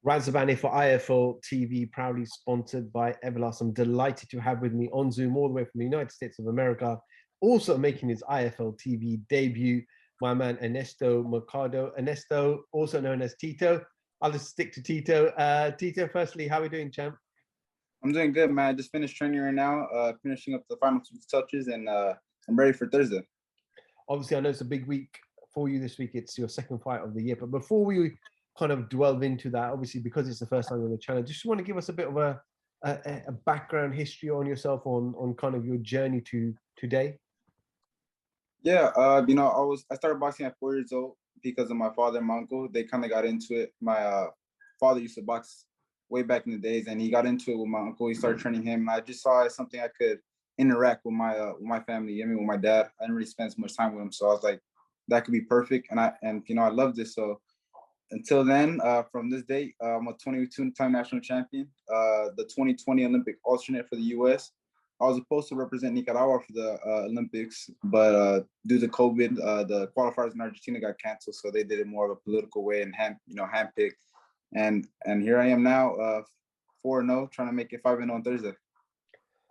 Razabani for IFL TV, proudly sponsored by Everlast. I'm delighted to have with me on Zoom all the way from the United States of America, also making his IFL TV debut, my man Ernesto Mercado. Ernesto, also known as Tito. I'll just stick to Tito. Tito, firstly, how are we doing, champ? I'm doing good, man. I just finished training right now, finishing up the final two touches, and I'm ready for Thursday. Obviously, I know it's a big week for you this week. It's your second fight of the year. But before we kind of delve into that, obviously, because it's the first time on the channel, just want to give us a bit of a background history on yourself, on kind of your journey to today. Yeah, I started boxing at 4 years old because of my father and my uncle. They kind of got into it. My father used to box way back in the days, and he got into it with my uncle. He started training him, and I just saw it as something I could interact with my family. I mean, with my dad. I didn't really spend so much time with him, so I was like, that could be perfect. And I loved this. So until then, from this date, I'm a 22-time national champion, the 2020 Olympic alternate for the U.S. I was supposed to represent Nicaragua for the Olympics, but due to COVID, the qualifiers in Argentina got canceled, so they did it more of a political way and handpicked. And here I am now, 4-0, trying to make it 5-0 on Thursday.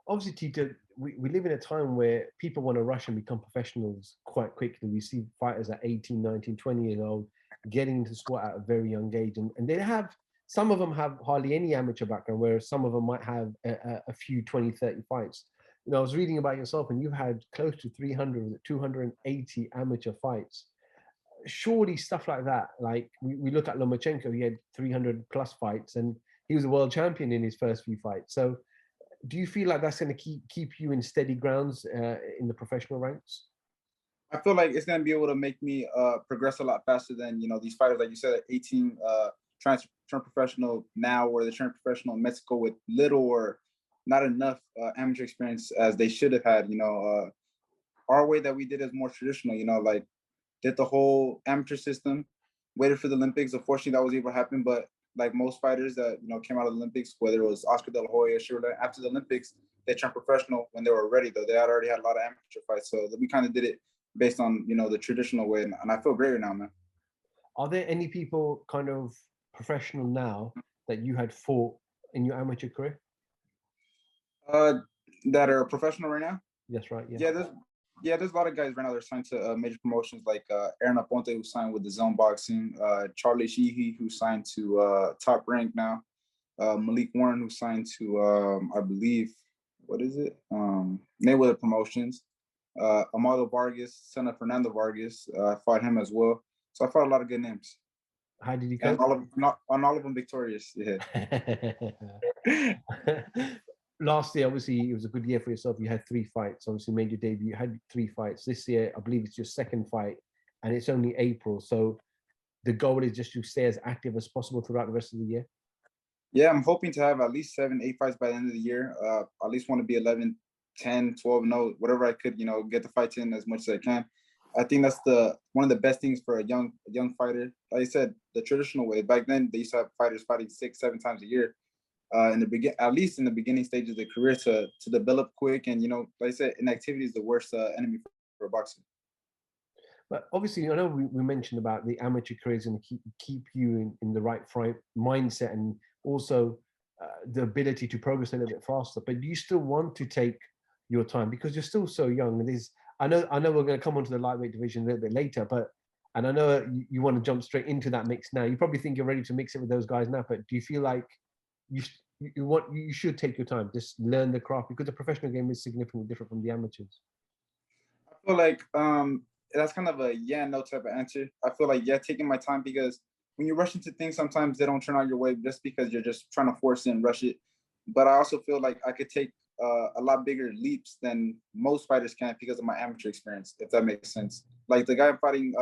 Obviously, Tito, we live in a time where people want to rush and become professionals quite quickly. We see fighters at 18, 19, 20 years old getting into sport at a very young age. And they have, some of them have hardly any amateur background, whereas some of them might have a few 20, 30 fights. You know, I was reading about yourself and you've had close to 300, 280 amateur fights. Surely stuff like that, like we look at Lomachenko, he had 300 plus fights and he was a world champion in his first few fights. So do you feel like that's going to keep you in steady grounds in the professional ranks? I feel like it's going to be able to make me progress a lot faster than, these fighters, like you said, at 18, trying to turn professional now, or they turn professional in Mexico with little or not enough amateur experience as they should have had. Our way that we did is more traditional, like did the whole amateur system, waited for the Olympics. Unfortunately, that was able to happen, but like most fighters that came out of the Olympics, whether it was Oscar De La Hoya, Shirley, after the Olympics, they turned professional when they were ready. Though they had already had a lot of amateur fights, so we kind of did it based on the traditional way, and I feel great right now, man. Are there any people kind of professional now that you had fought in your amateur career? That are professional right now? Yes, right. Yeah, there's a lot of guys right now that are signed to major promotions, like Aaron Aponte, who signed with the Zone Boxing, Charlie Sheehy, who signed to Top Rank now, Malik Warren, who signed to, I believe, what is it? Mayweather Promotions. Amado Vargas, son of Fernando Vargas, fought him as well. So I fought a lot of good names. How did you go? And all of them victorious. Yeah. Last year, obviously, it was a good year for yourself. You had 3 fights. Obviously, made your debut. You had 3 fights. This year, I believe it's your second fight, and it's only April. So the goal is just to stay as active as possible throughout the rest of the year. Yeah, I'm hoping to have at least 7, 8 fights by the end of the year. At least want to be 11, 10, 12, whatever I could, get the fights in as much as I can. I think that's one of the best things for a young fighter. Like I said, the traditional way. Back then, they used to have fighters fighting 6, 7 times a year. At least in the beginning stages of their career, to develop quick, and like I said, inactivity is the worst enemy for a boxer. But obviously, I know we mentioned about the amateur careers and keep you in the right mindset, and also the ability to progress a little bit faster. But do you still want to take your time because you're still so young? I know we're going to come onto the lightweight division a little bit later, and I know you want to jump straight into that mix now. You probably think you're ready to mix it with those guys now, but do you feel like you should take your time, just learn the craft, because the professional game is significantly different from the amateurs? I feel like that's kind of a no type of answer. I feel like taking my time, because when you rush into things, sometimes they don't turn out your way just because you're just trying to force it and rush it. But I also feel like I could take a lot bigger leaps than most fighters can because of my amateur experience, if that makes sense. Like the guy I'm fighting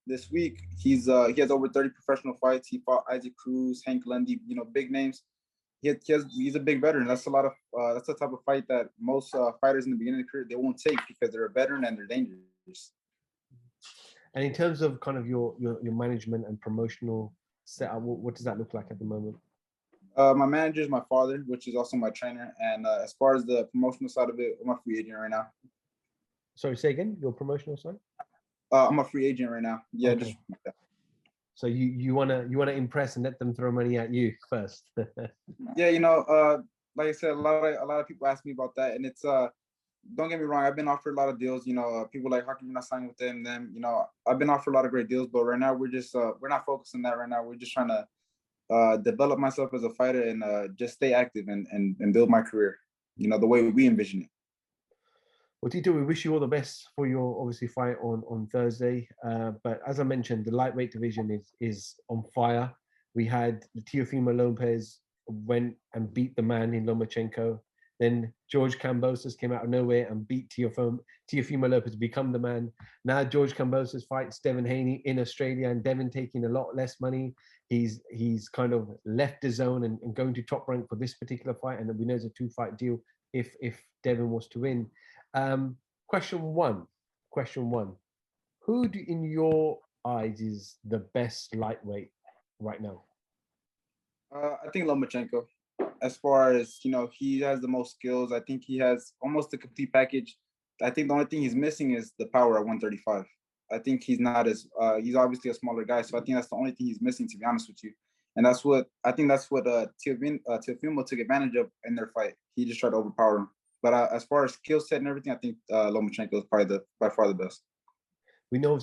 this week, he has over 30 professional fights. He fought Isaac Cruz, Hank Lundy, big names. He's a big veteran. That's that's the type of fight that most fighters in the beginning of the career, they won't take because they're a veteran and they're dangerous. And in terms of kind of your management and promotional setup, what does that look like at the moment? My manager is my father, which is also my trainer. And as far as the promotional side of it, I'm a free agent right now. Sorry, say again, your promotional side? I'm a free agent right now. Yeah, okay. So you wanna impress and let them throw money at you first. Yeah, like I said, a lot of people ask me about that, and it's don't get me wrong, I've been offered a lot of deals. People like, how come you're not signing with them? Them, I've been offered a lot of great deals, but right now we're not focused on that right now. We're just trying to develop myself as a fighter and just stay active and build my career, the way we envision it. Well, Tito, we wish you all the best for your obviously fight on Thursday. But as I mentioned, the lightweight division is on fire. We had Teofimo Lopez went and beat the man in Lomachenko. Then George Kambosos came out of nowhere and beat Teofimo Lopez, become the man. Now George Kambosos fights Devin Haney in Australia, and Devin taking a lot less money. He's kind of left the zone and going to Top Rank for this particular fight, and we know it's a 2-fight deal if Devin was to win. Question one. Who in your eyes is the best lightweight right now? I think Lomachenko. As far as he has the most skills. I think he has almost the complete package. I think the only thing he's missing is the power at 135. I think he's not as he's obviously a smaller guy, so I think that's the only thing he's missing, to be honest with you. And that's what Teofimo took advantage of in their fight. He just tried to overpower him. But as far as skill set and everything, I think Lomachenko is probably by far the best. We know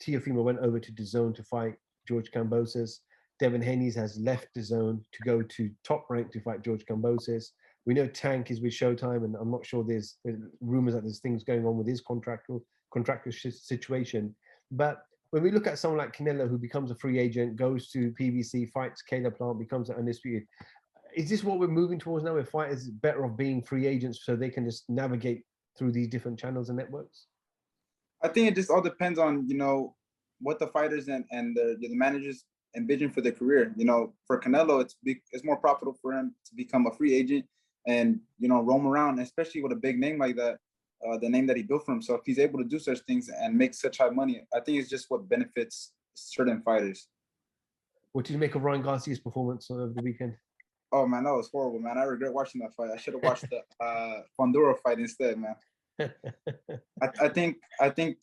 Teofimo went over to DAZN to fight George Kambosos. Devin Haney has left DAZN to go to Top Rank to fight George Kambosos. We know Tank is with Showtime, and I'm not sure there's rumors that there's things going on with his contractual situation. But when we look at someone like Canelo, who becomes a free agent, goes to PBC, fights Caleb Plant, becomes an undisputed. Is this what we're moving towards now, where fighters better off being free agents so they can just navigate through these different channels and networks? I think it just all depends on, what the fighters and the managers envision for their career. For Canelo, it's more profitable for him to become a free agent and, roam around, especially with a big name like that, the name that he built for himself. He's able to do such things and make such high money. I think it's just what benefits certain fighters. What did you make of Ryan Garcia's performance over the weekend? Oh man, that was horrible, man. I regret watching that fight. I should have watched the Fondura fight instead, man. I think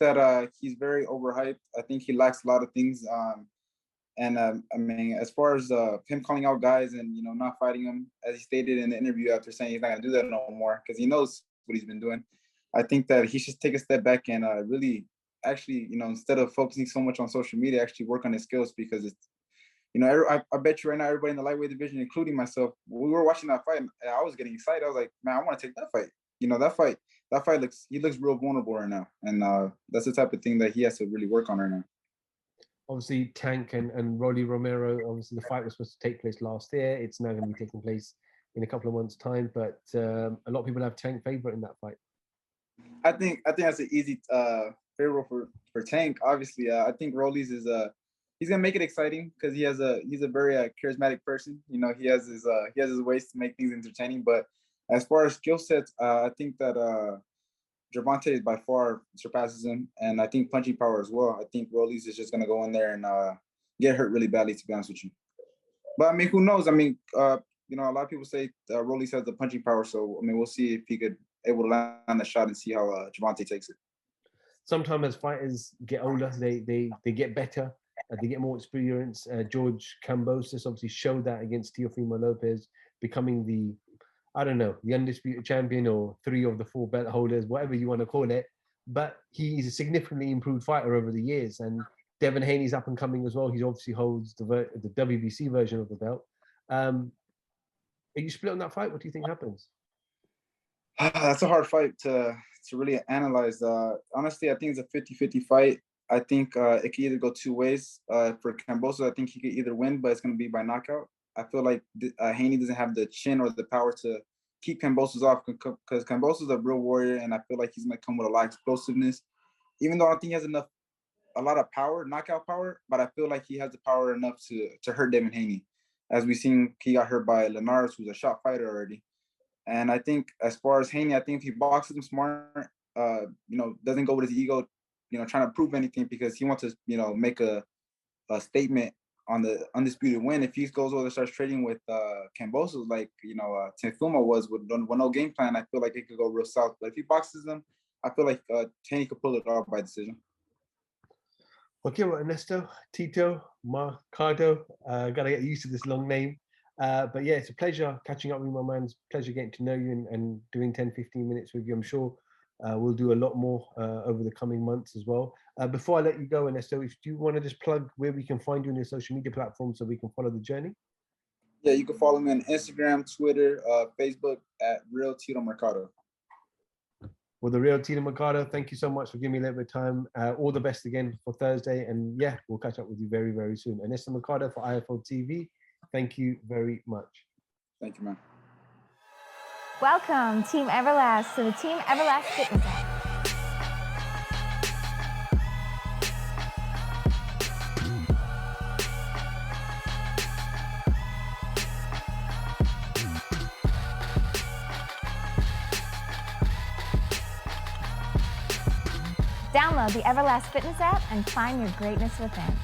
that he's very overhyped. I think he lacks a lot of things. I mean, as far as him calling out guys and not fighting him, as he stated in the interview after saying he's not gonna do that no more because he knows what he's been doing. I think that he should take a step back and really, actually, instead of focusing so much on social media, actually work on his skills because it's. I bet you right now, everybody in the lightweight division, including myself, we were watching that fight, and I was getting excited. I was like, man, I want to take that fight. That fight looks real vulnerable right now, and that's the type of thing that he has to really work on right now. Obviously, Tank and Rolly Romero. Obviously, the fight was supposed to take place last year. It's now going to be taking place in a couple of months' time. But a lot of people have Tank favorite in that fight. I think that's an easy favorite for Tank. Obviously, I think Rolly's is he's gonna make it exciting because he's a very charismatic person. He has his ways to make things entertaining. But as far as skill sets, I think that Gervonta by far surpasses him, and I think punching power as well. I think Rolly's is just gonna go in there and get hurt really badly, to be honest with you. But I mean, who knows? I mean, a lot of people say Rolly's has the punching power, so I mean, we'll see if he could able to land the shot and see how Gervonta takes it. Sometimes as fighters get older, they get better. They get more experience. George Kambosos obviously showed that against Teofimo Lopez, becoming the undisputed champion or 3 of the 4 belt holders, whatever you want to call it. But he's a significantly improved fighter over the years. And Devin Haney's up and coming as well. He obviously holds the WBC version of the belt. Are you split on that fight? What do you think happens? That's a hard fight to really analyze. Honestly, I think it's a 50-50 fight. I think it could either go 2 ways. For Kambosos, I think he could either win, but it's going to be by knockout. I feel like Haney doesn't have the chin or the power to keep Kambosos off because Kambosos is a real warrior, and I feel like he's going to come with a lot of explosiveness. Even though I don't think he has a lot of power, knockout power, but I feel like he has the power enough to hurt Devin Haney. As we've seen, he got hurt by Linares, who's a shot fighter already. And I think as far as Haney, I think if he boxes him smart, doesn't go with his ego, trying to prove anything because he wants to, make a statement on the undisputed win. If he goes over and starts trading with Kambosos, like, Teofimo was with no game plan, I feel like it could go real south. But if he boxes them, I feel like Haney could pull it off by decision. Okay, well, Ernesto, Tito, Mercado, gotta get used to this long name. But yeah, it's a pleasure catching up with you, my man. It's a pleasure getting to know you and doing 10, 15 minutes with you. I'm sure we'll do a lot more over the coming months as well. Before I let you go, Ernesto, if you want to just plug where we can find you on your social media platforms so we can follow the journey. Yeah, you can follow me on Instagram, Twitter, Facebook at Real Tito Mercado. Well, the real Tito Mercado, thank you so much for giving me a little bit of time. All the best again for Thursday. And yeah, we'll catch up with you very, very soon. Ernesto Mercado for IFL TV. Thank you very much. Thank you, man. Welcome, Team Everlast, to the Team Everlast Fitness app. Download the Everlast Fitness app and find your greatness within.